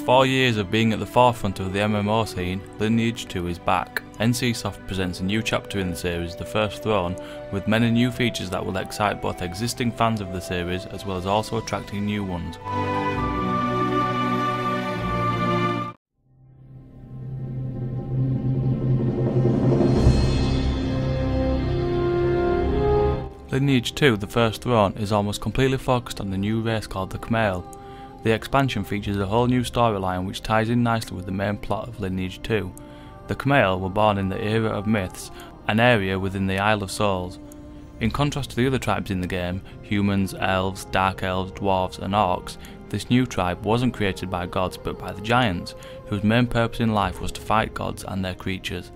4 years of being at the forefront of the MMO scene, Lineage 2 is back. NCSoft presents a new chapter in the series, The First Throne, with many new features that will excite both existing fans of the series as well as also attracting new ones. Lineage 2, The First Throne, is almost completely focused on the new race called the Khmer. The expansion features a whole new storyline which ties in nicely with the main plot of Lineage 2. The Khmer were born in the era of myths, an area within the Isle of Souls. In contrast to the other tribes in the game, humans, elves, dark elves, dwarves and orcs, this new tribe wasn't created by gods but by the giants, whose main purpose in life was to fight gods and their creatures.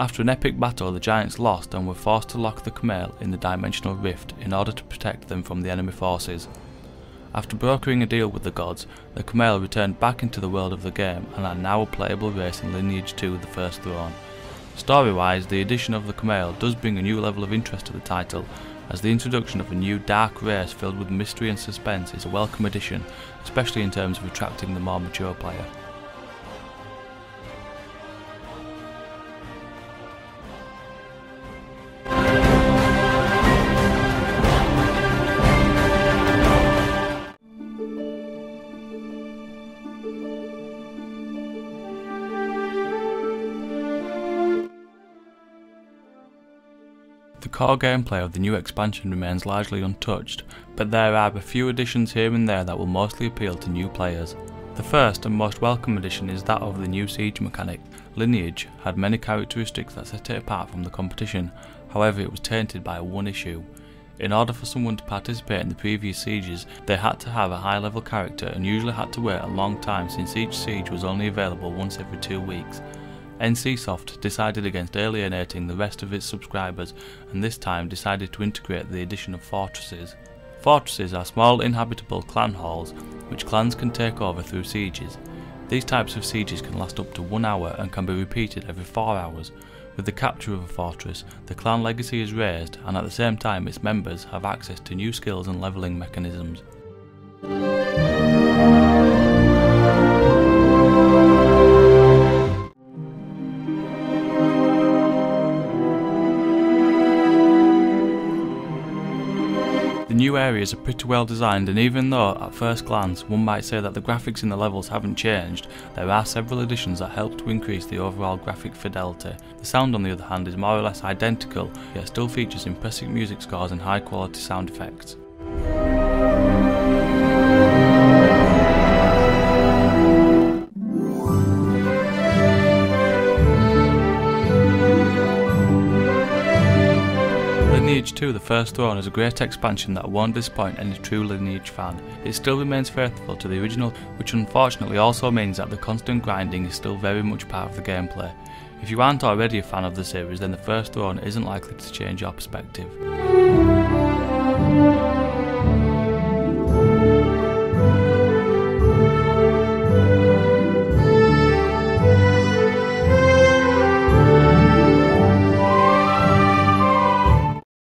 After an epic battle, the giants lost and were forced to lock the Khmer in the dimensional rift in order to protect them from the enemy forces. After brokering a deal with the gods, the Khmer returned back into the world of the game and are now a playable race in Lineage 2, The First Throne. Story-wise, the addition of the Khmer does bring a new level of interest to the title, as the introduction of a new dark race filled with mystery and suspense is a welcome addition, especially in terms of attracting the more mature player. The core gameplay of the new expansion remains largely untouched, but there are a few additions here and there that will mostly appeal to new players. The first and most welcome addition is that of the new siege mechanic. Lineage had many characteristics that set it apart from the competition, however it was tainted by one issue. In order for someone to participate in the previous sieges, they had to have a high level character and usually had to wait a long time since each siege was only available once every 2 weeks. NCSoft decided against alienating the rest of its subscribers and this time decided to integrate the addition of fortresses. Fortresses are small inhabitable clan halls which clans can take over through sieges. These types of sieges can last up to 1 hour and can be repeated every 4 hours. With the capture of a fortress, the clan legacy is raised and at the same time its members have access to new skills and levelling mechanisms. The new areas are pretty well designed, and even though at first glance one might say that the graphics in the levels haven't changed, there are several additions that help to increase the overall graphic fidelity. The sound on the other hand is more or less identical, yet still features impressive music scores and high quality sound effects. Lineage 2, The First Throne is a great expansion that won't disappoint any true Lineage fan. It still remains faithful to the original, which unfortunately also means that the constant grinding is still very much part of the gameplay. If you aren't already a fan of the series, then The First Throne isn't likely to change your perspective.